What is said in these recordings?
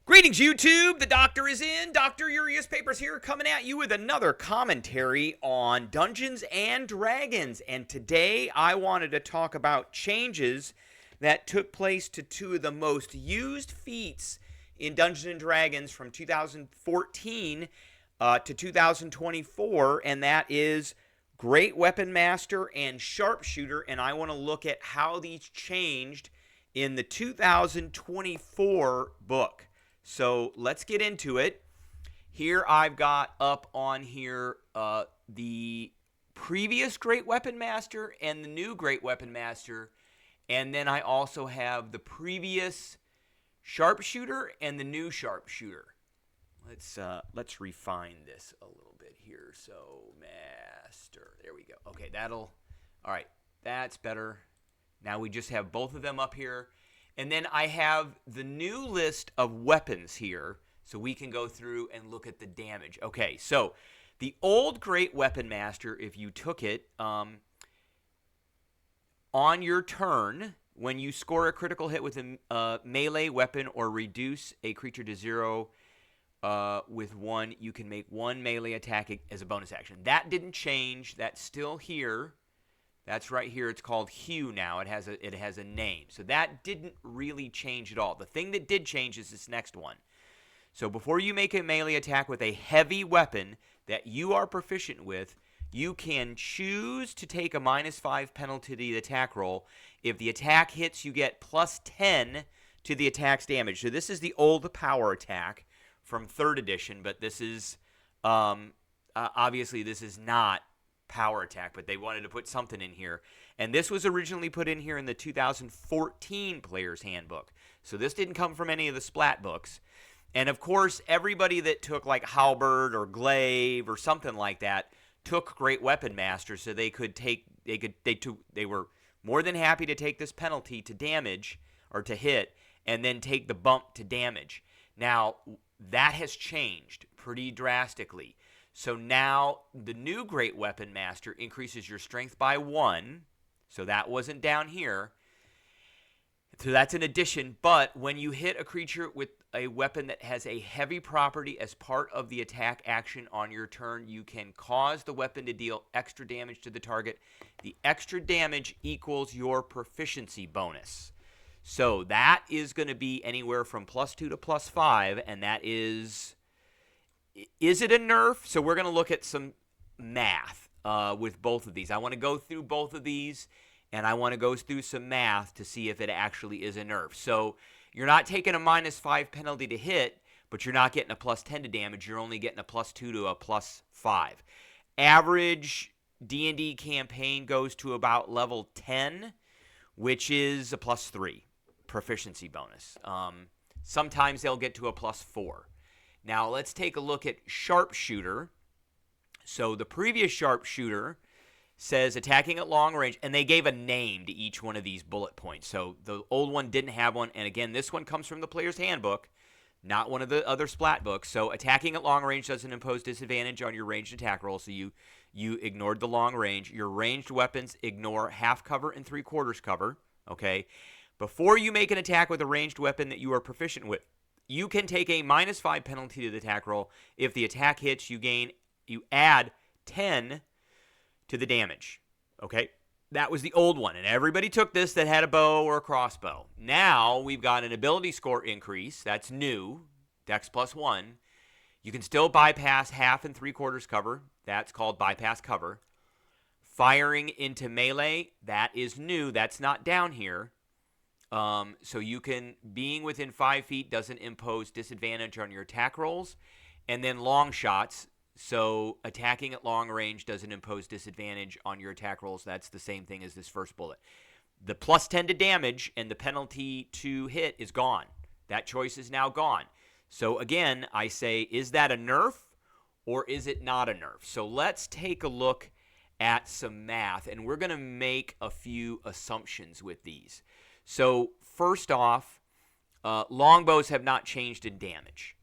Greetings, YouTube. The doctor is in. Dr. Urias Papers here, coming at you with another commentary on Dungeons and Dragons. And today I wanted to talk about changes that took place to two of the most used feats in Dungeons and Dragons from 2014 to 2024, and that is Great Weapon Master and Sharpshooter. And I want to look at how these changed in the 2024 book. So let's get into it. Here I've got up on here the previous Great Weapon Master and the new Great Weapon Master. And then I also have the previous Sharpshooter and the new Sharpshooter. Let's refine this a little bit here. So Master, there we go. Okay, all right, that's better. Now we just have both of them up here. And then I have the new list of weapons here, so we can go through and look at the damage. Okay, so the old Great Weapon Master, if you took it on your turn, when you score a critical hit with a melee weapon or reduce a creature to 0 with 1, you can make one melee attack as a bonus action. That didn't change. That's still here. That's right here. It's called Hue now. It has a name. So that didn't really change at all. The thing that did change is this next one. So before you make a melee attack with a heavy weapon that you are proficient with, you can choose to take a -5 penalty to the attack roll. If the attack hits, you get +10 to the attack's damage. So this is the old power attack from 3rd edition, but this is obviously this is not power attack, but they wanted to put something in here. And this was originally put in here in the 2014 Player's Handbook. So this didn't come from any of the Splat books. And of course, everybody that took like Halberd or Glaive or something like that took Great Weapon Master, so they were more than happy to take this penalty to damage or to hit and then take the bump to damage. Now, that has changed pretty drastically. So now the new Great Weapon Master increases your strength by 1. So that wasn't down here. So that's an addition. But when you hit a creature with a weapon that has a heavy property as part of the attack action on your turn, you can cause the weapon to deal extra damage to the target. The extra damage equals your proficiency bonus. So that is going to be anywhere from +2 to +5, and that is it a nerf? So we're going to look at some math with both of these. I want to go through both of these, and I want to go through some math to see if it actually is a nerf. So you're not taking a -5 penalty to hit, but you're not getting a +10 to damage. You're only getting a +2 to a +5. Average D&D campaign goes to about level 10, which is a +3 proficiency bonus. Sometimes they'll get to a +4. Now, let's take a look at Sharpshooter. So the previous Sharpshooter says attacking at long range, and they gave a name to each one of these bullet points. So the old one didn't have one, and again, this one comes from the Player's Handbook, not one of the other Splat books. So attacking at long range doesn't impose disadvantage on your ranged attack roll, so you ignored the long range. Your ranged weapons ignore half cover and 3/4 cover, okay? Before you make an attack with a ranged weapon that you are proficient with, you can take a -5 penalty to the attack roll. If the attack hits, you add 10 to the damage. Okay? That was the old one, and everybody took this that had a bow or a crossbow. Now we've got an ability score increase. That's new. Dex +1. You can still bypass half and 3/4 cover. That's called bypass cover. Firing into melee, that is new. That's not down here. So being within 5 feet doesn't impose disadvantage on your attack rolls. And then long shots, so attacking at long range doesn't impose disadvantage on your attack rolls. That's the same thing as this first bullet. The +10 to damage and the penalty to hit is gone. That choice is now gone. So again, I say, is that a nerf or is it not a nerf? So let's take a look at some math, and we're going to make a few assumptions with these. So first off, longbows have not changed in damage.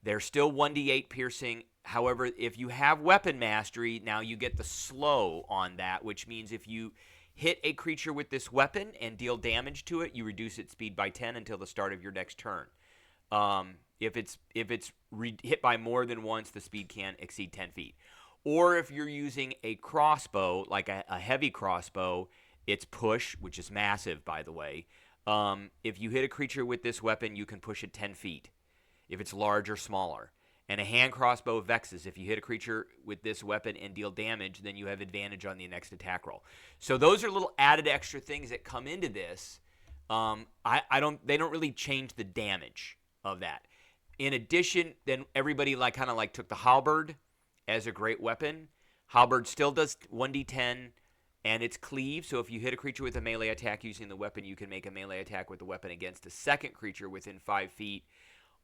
They're still 1d8 piercing. However, if you have weapon mastery, now you get the slow on that, which means if you hit a creature with this weapon and deal damage to it, you reduce its speed by 10 until the start of your next turn. If it's hit by more than once, the speed can't exceed 10 feet. Or if you're using a crossbow, like a heavy crossbow, it's push, which is massive, by the way. If you hit a creature with this weapon, you can push it 10 feet if it's large or smaller. And a hand crossbow vexes. If you hit a creature with this weapon and deal damage, then you have advantage on the next attack roll. So those are little added extra things that come into this. They don't really change the damage of that. In addition, then everybody kind of took the halberd as a great weapon. Halberd still does 1d10 and it's cleave. So if you hit a creature with a melee attack using the weapon, you can make a melee attack with the weapon against a second creature within 5 feet.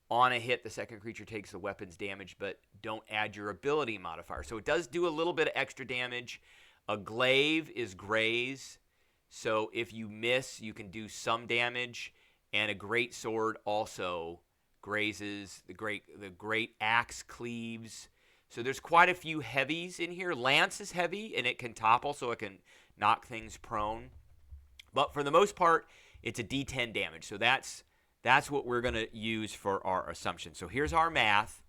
On a hit, the second creature takes the weapon's damage, but don't add your ability modifier. So it does do a little bit of extra damage. A glaive is graze. So if you miss, you can do some damage. And a great sword also grazes. The great axe cleaves. So there's quite a few heavies in here. Lance is heavy, and it can topple, so it can knock things prone. But for the most part, it's a d10 damage. So that's what we're going to use for our assumption. So here's our math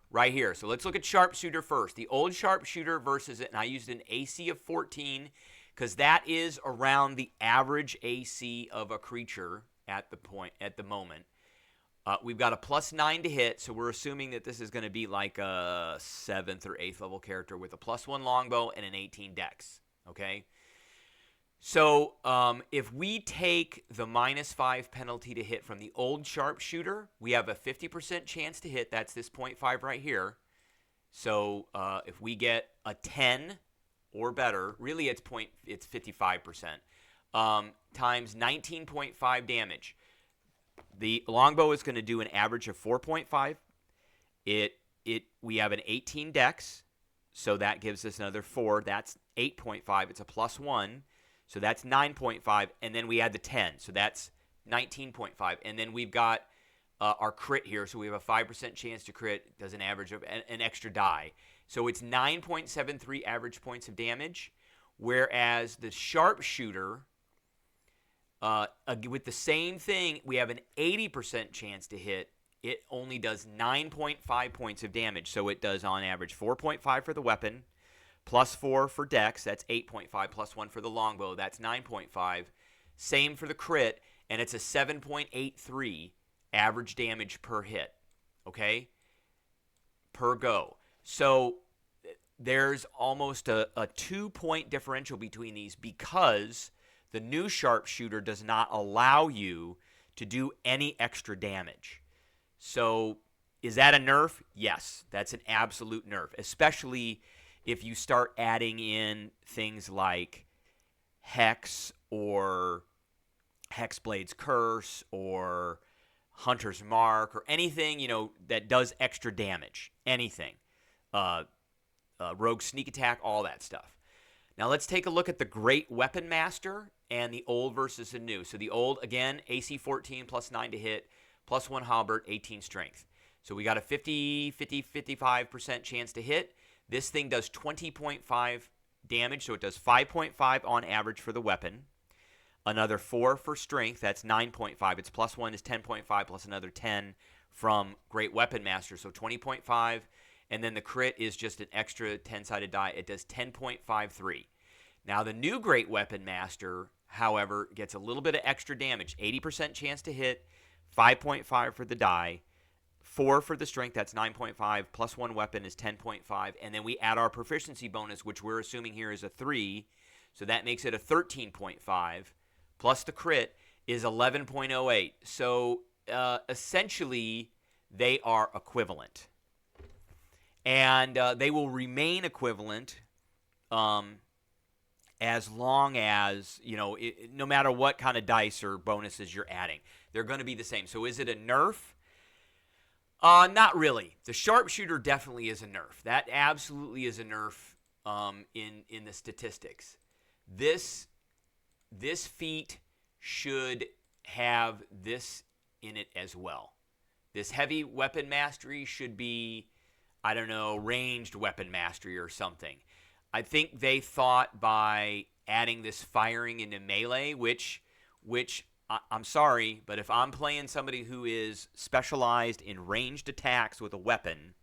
right here. So let's look at Sharpshooter first. The old Sharpshooter versus it, and I used an AC of 14 because that is around the average AC of a creature at the moment. We've got a +9 to hit, so we're assuming that this is going to be like a 7th or 8th level character with a +1 longbow and an 18 dex, okay? So if we take the -5 penalty to hit from the old Sharpshooter, we have a 50% chance to hit. That's this 0.5 right here. So if we get a 10 or better, really it's 55%, times 19.5 damage. The longbow is going to do an average of 4.5. We have an 18 dex, so that gives us another 4. That's 8.5. It's a +1, so that's 9.5. And then we add the 10, so that's 19.5. And then we've got our crit here, so we have a 5% chance to crit. It does an average of an extra die. So it's 9.73 average points of damage, whereas the Sharpshooter, with the same thing, we have an 80% chance to hit. It only does 9.5 points of damage. So it does on average 4.5 for the weapon, +4 for dex, that's 8.5, +1 for the longbow, that's 9.5. Same for the crit, and it's a 7.83 average damage per hit, okay? Per go. So there's almost a 2-point differential between these because the new Sharpshooter does not allow you to do any extra damage. So is that a nerf? Yes, that's an absolute nerf, especially if you start adding in things like Hex or Hexblade's Curse or Hunter's Mark or anything, that does extra damage. Anything. Rogue Sneak Attack, all that stuff. Now let's take a look at the Great Weapon Master and the old versus the new. So the old, again, AC 14, +9 to hit, +1 halberd, 18 strength. So we got a 55% chance to hit. This thing does 20.5 damage, so it does 5.5 on average for the weapon. Another 4 for strength, that's 9.5. Its +1 is 10.5 plus another 10 from Great Weapon Master, so 20.5. And then the crit is just an extra 10-sided die. It does 10.53. Now the new Great Weapon Master, however, gets a little bit of extra damage. 80% chance to hit, 5.5 for the die, 4 for the strength, that's 9.5, +1 weapon is 10.5, and then we add our proficiency bonus, which we're assuming here is a 3, so that makes it a 13.5, plus the crit is 11.08. So essentially, they are equivalent. And they will remain equivalent as long as, no matter what kind of dice or bonuses you're adding. They're going to be the same. So is it a nerf? Not really. The Sharpshooter definitely is a nerf. That absolutely is a nerf in the statistics. This feat should have this in it as well. This heavy weapon mastery should be, I don't know, ranged weapon mastery or something. I think they thought by adding this firing into melee, which I'm sorry, but if I'm playing somebody who is specialized in ranged attacks with a weapon,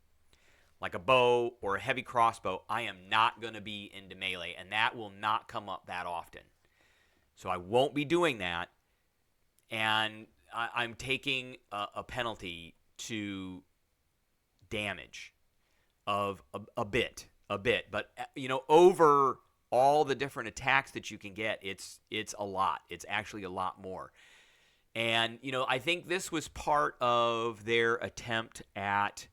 like a bow or a heavy crossbow, I am not going to be into melee, and that will not come up that often. So I won't be doing that, and I'm taking a penalty to damage of a bit. But, over all the different attacks that you can get, it's a lot. It's actually a lot more. And, I think this was part of their attempt at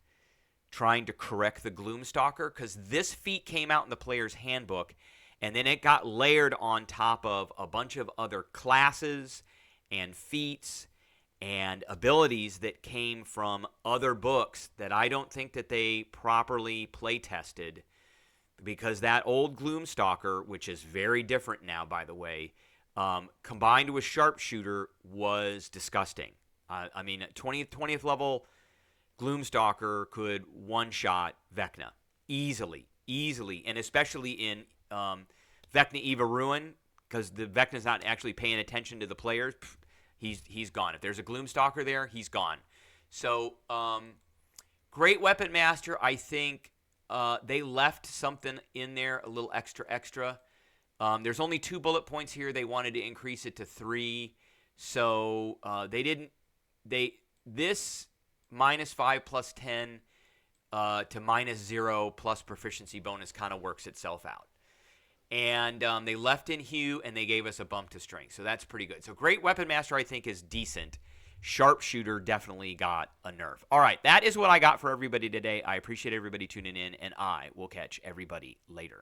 trying to correct the Gloomstalker, because this feat came out in the player's handbook, and then it got layered on top of a bunch of other classes and feats and abilities that came from other books that I don't think that they properly play tested, because that old Gloomstalker, which is very different now, by the way, combined with Sharpshooter, was disgusting. I mean, 20th level Gloomstalker could one-shot Vecna easily, and especially in Vecna Eva Ruin, because the Vecna's not actually paying attention to the players. He's gone. If there's a Gloomstalker there, he's gone. So, great Weapon Master. I think they left something in there, a little extra. There's only 2 bullet points here. They wanted to increase it to 3. So they didn't. This -5 plus 10 to -0 plus proficiency bonus kind of works itself out. And they left in hue, and they gave us a bump to strength. So that's pretty good. So great Weapon Master, I think, is decent. Sharpshooter definitely got a nerf. All right, that is what I got for everybody today. I appreciate everybody tuning in, and I will catch everybody later.